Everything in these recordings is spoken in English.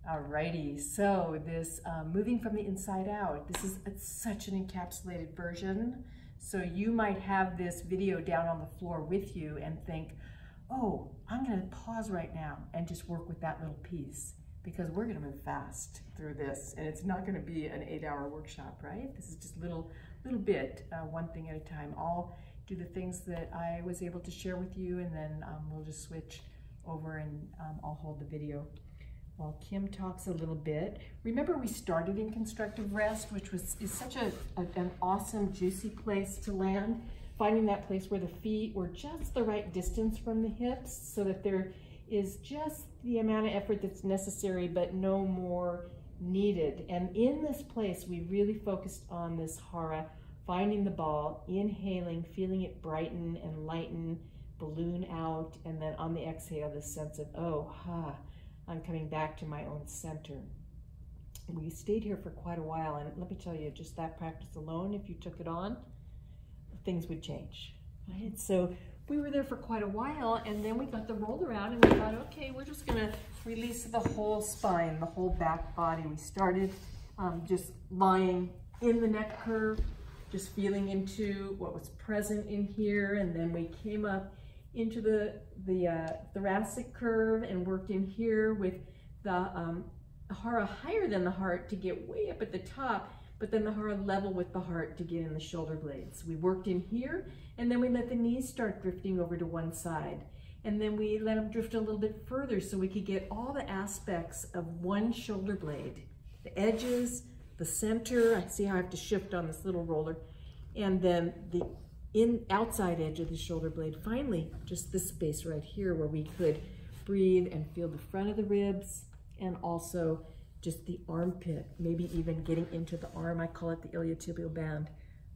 Alrighty, so this moving from the inside out, this is such an encapsulated version. So you might have this video down on the floor with you and think, oh, I'm gonna pause right now and just work with that little piece because we're gonna move fast through this and it's not gonna be an 8-hour workshop, right? This is just little bit, one thing at a time. I'll do the things that I was able to share with you and then we'll just switch over and I'll hold the video while Kim talks a little bit. Remember we started in Constructive Rest, which is such an awesome, juicy place to land. Finding that place where the feet were just the right distance from the hips so that there is just the amount of effort that's necessary, but no more needed. And in this place, we really focused on this hara, finding the ball, inhaling, feeling it brighten and lighten, balloon out, and then on the exhale, this sense of, oh, I'm coming back to my own center. We stayed here for quite a while, and let me tell you, just that practice alone, if you took it on, things would change, right? So we were there for quite a while, and then we got the roller out, and we thought, okay, we're just gonna release the whole spine, the whole back body. We started just lying in the neck curve, just feeling into what was present in here, and then we came up into the thoracic curve and worked in here with the hara higher than the heart to get way up at the top, but then the hara level with the heart to get in the shoulder blades. We worked in here, and then we let the knees start drifting over to one side. And then we let them drift a little bit further so we could get all the aspects of one shoulder blade. The edges, the center, I see how I have to shift on this little roller, and then the outside edge of the shoulder blade. Finally, just this space right here where we could breathe and feel the front of the ribs and also just the armpit, maybe even getting into the arm. I call it the iliotibial band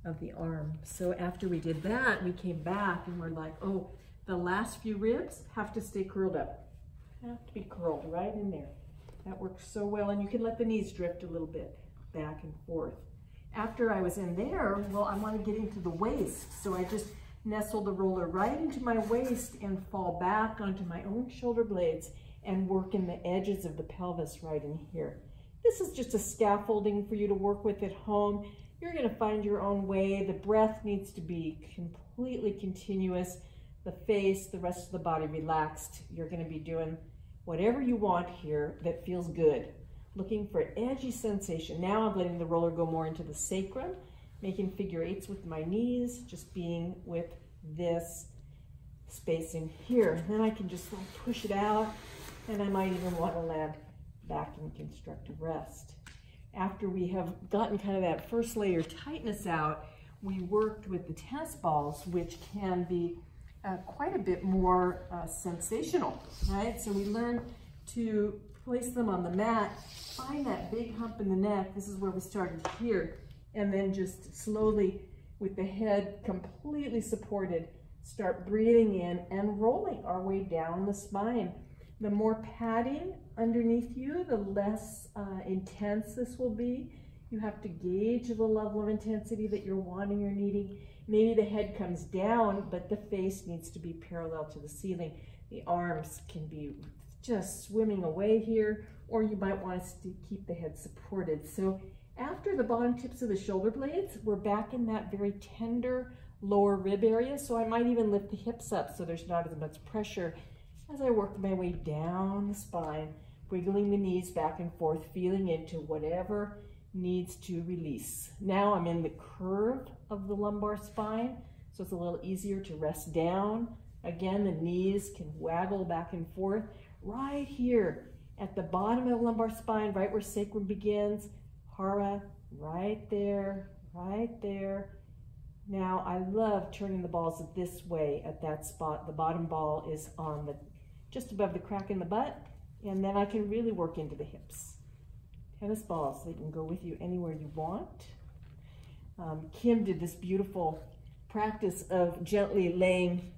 of the arm. So after we did that, we came back and we're like, oh, the last few ribs have to stay curled up. Have to be curled right in there. That works so well, and you can let the knees drift a little bit back and forth. After I was in there, well, I want to get into the waist. So I just nestle the roller right into my waist and fall back onto my own shoulder blades and work in the edges of the pelvis right in here. This is just a scaffolding for you to work with at home. You're going to find your own way. The breath needs to be completely continuous. The face, the rest of the body relaxed. You're going to be doing whatever you want here that feels good. Looking for edgy sensation. Now I'm letting the roller go more into the sacrum, making figure eights with my knees, just being with this space in here. And then I can just like push it out, and I might even want to land back in constructive rest. After we have gotten kind of that first layer tightness out, we worked with the tennis balls, which can be quite a bit more sensational, right? So we learn to place them on the mat, find that big hump in the neck. This is where we started here. And then just slowly, with the head completely supported, start breathing in and rolling our way down the spine. The more padding underneath you, the less intense this will be. You have to gauge the level of intensity that you're wanting or needing. Maybe the head comes down, but the face needs to be parallel to the ceiling. The arms can be just swimming away here, or you might want to keep the head supported. So after the bottom tips of the shoulder blades, we're back in that very tender lower rib area. So I might even lift the hips up so there's not as much pressure as I work my way down the spine, wiggling the knees back and forth, feeling into whatever needs to release. Now I'm in the curve of the lumbar spine, so it's a little easier to rest down. Again, the knees can waggle back and forth. Right here at the bottom of the lumbar spine, right where sacrum begins, hara, right there, right there. Now I love turning the balls this way at that spot. The bottom ball is on the just above the crack in the butt, and then I can really work into the hips. Tennis balls, they can go with you anywhere you want. Kim did this beautiful practice of gently laying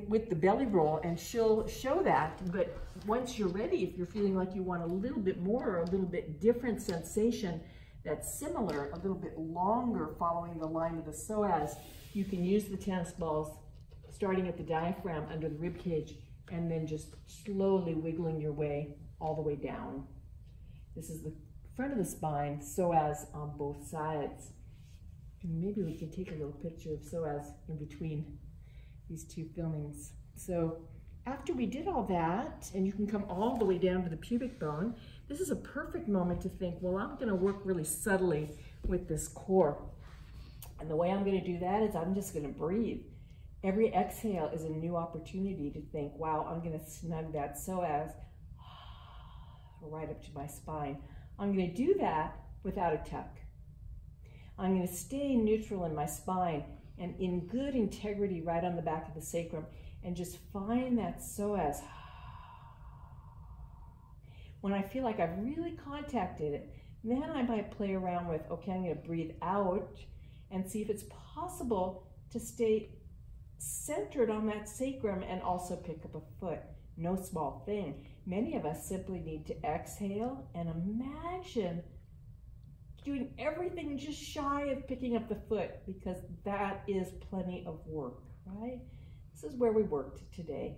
with the belly roll, and she'll show that, but once you're ready, if you're feeling like you want a little bit more or a little bit different sensation that's similar, a little bit longer following the line of the psoas, you can use the tennis balls starting at the diaphragm under the rib cage and then just slowly wiggling your way all the way down. This is the front of the spine, psoas on both sides. And maybe we can take a little picture of psoas in between these two filmings. So after we did all that, and you can come all the way down to the pubic bone, this is a perfect moment to think, well, I'm going to work really subtly with this core. And the way I'm going to do that is I'm just going to breathe. Every exhale is a new opportunity to think, wow, I'm going to snug that psoas right up to my spine. I'm going to do that without a tuck. I'm going to stay neutral in my spine and in good integrity right on the back of the sacrum, and just find that psoas. When I feel like I've really contacted it, then I might play around with, okay, I'm going to breathe out and see if it's possible to stay centered on that sacrum and also pick up a foot. No small thing. Many of us simply need to exhale and imagine doing everything just shy of picking up the foot, because that is plenty of work, right? This is where we worked today,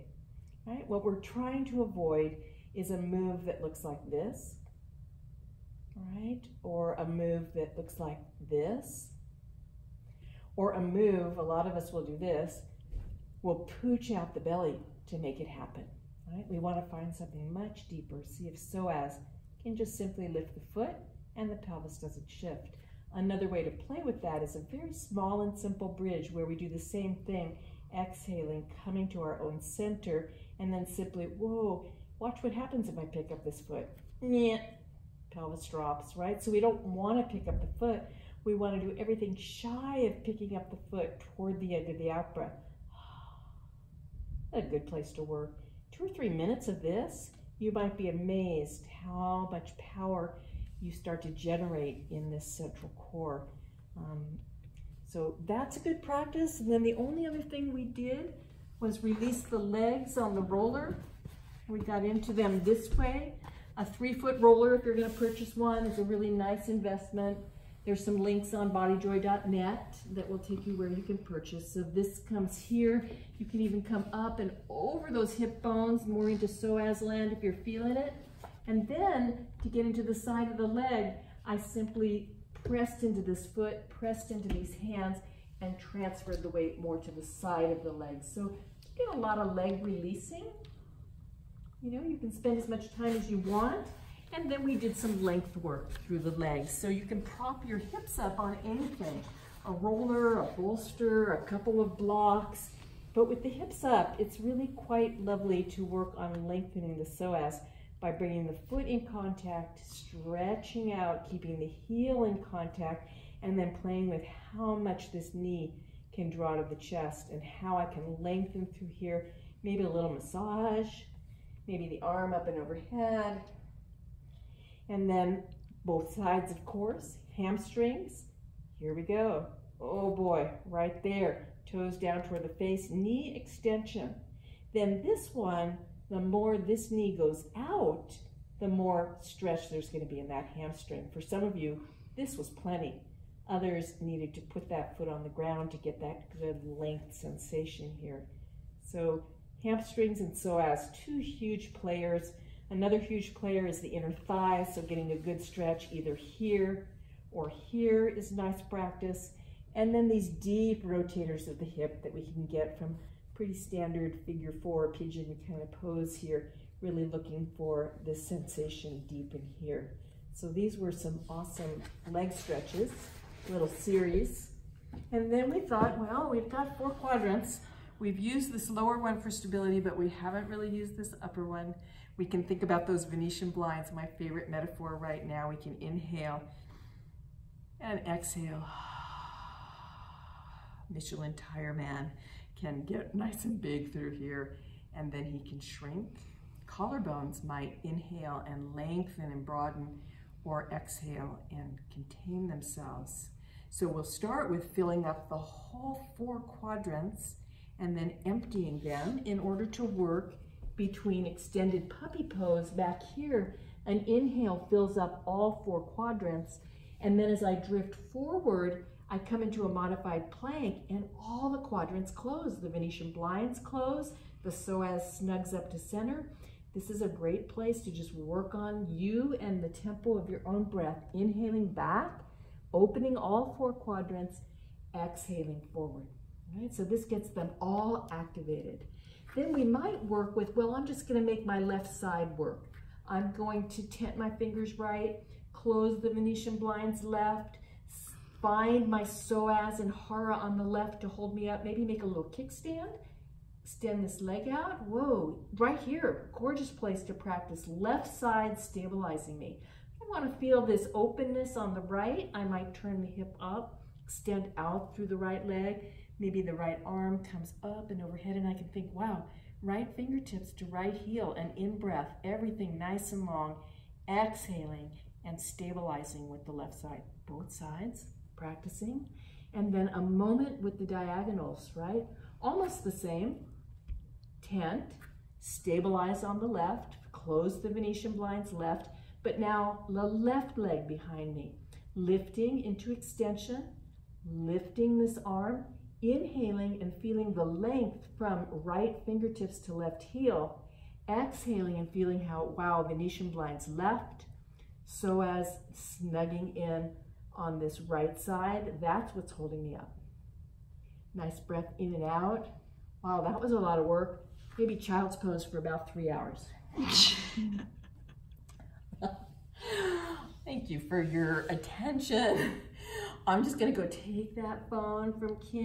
right? What we're trying to avoid is a move that looks like this, right? Or a move that looks like this, or a move, a lot of us will do this, we'll pooch out the belly to make it happen, right? We want to find something much deeper, see if psoas can just simply lift the foot and the pelvis doesn't shift. Another way to play with that is a very small and simple bridge where we do the same thing, exhaling, coming to our own center, and then simply, whoa, watch what happens if I pick up this foot. Nyeh, pelvis drops, right? So we don't want to pick up the foot. We want to do everything shy of picking up the foot toward the end of the out breath. A good place to work. 2 or 3 minutes of this, you might be amazed how much power you start to generate in this central core. So that's a good practice. And then the only other thing we did was release the legs on the roller. We got into them this way. A 3-foot roller, if you're going to purchase one, is a really nice investment. There's some links on bodyjoy.net that will take you where you can purchase. So this comes here. You can even come up and over those hip bones, more into psoas land if you're feeling it. And then to get into the side of the leg, I simply pressed into this foot, pressed into these hands, and transferred the weight more to the side of the leg. So you get a lot of leg releasing. You know, you can spend as much time as you want. And then we did some length work through the legs. So you can prop your hips up on anything, a roller, a bolster, a couple of blocks. But with the hips up, it's really quite lovely to work on lengthening the psoas by bringing the foot in contact, stretching out, keeping the heel in contact, and then playing with how much this knee can draw to the chest and how I can lengthen through here. Maybe a little massage, maybe the arm up and overhead. And then both sides, of course, hamstrings. Here we go. Oh boy, right there. Toes down toward the face, knee extension. Then this one, the more this knee goes out, the more stretch there's going to be in that hamstring. For some of you, this was plenty. Others needed to put that foot on the ground to get that good length sensation here. So hamstrings and psoas, 2 huge players. Another huge player is the inner thigh, so getting a good stretch either here or here is nice practice. And then these deep rotators of the hip that we can get from pretty standard figure 4 pigeon kind of pose here, really looking for this sensation deep in here. So these were some awesome leg stretches, little series. And then we thought, well, we've got 4 quadrants. We've used this lower one for stability, but we haven't really used this upper one. We can think about those Venetian blinds, my favorite metaphor right now. We can inhale and exhale. Michelin tire man can get nice and big through here, and then he can shrink. Collarbones might inhale and lengthen and broaden, or exhale and contain themselves. So we'll start with filling up the whole 4 quadrants and then emptying them in order to work between extended puppy pose back here. An inhale fills up all 4 quadrants, and then as I drift forward, I come into a modified plank and all the quadrants close. The Venetian blinds close, the psoas snugs up to center, This is a great place to just work on you and the tempo of your own breath. Inhaling back, opening all 4 quadrants, exhaling forward. All right, so this gets them all activated. Then we might work with, well, I'm just going to make my left side work. I'm going to tent my fingers right, close the Venetian blinds left, find my psoas and hara on the left to hold me up, maybe make a little kickstand. Extend this leg out. Whoa, right here, gorgeous place to practice. Left side stabilizing me. I want to feel this openness on the right. I might turn the hip up, extend out through the right leg. Maybe the right arm comes up and overhead, and I can think, wow, right fingertips to right heel, and in breath, everything nice and long, exhaling and stabilizing with the left side. Both sides, practicing. And then a moment with the diagonals, right? Almost the same. Tent, stabilize on the left, close the Venetian blinds left, but now the left leg behind me, lifting into extension, lifting this arm, inhaling and feeling the length from right fingertips to left heel, exhaling and feeling how, wow, Venetian blinds left, psoas snugging in on this right side. That's what's holding me up. Nice breath in and out. Wow, that was a lot of work. Maybe child's pose for about 3 hours. Thank you for your attention. I'm just gonna go take that phone from Kim.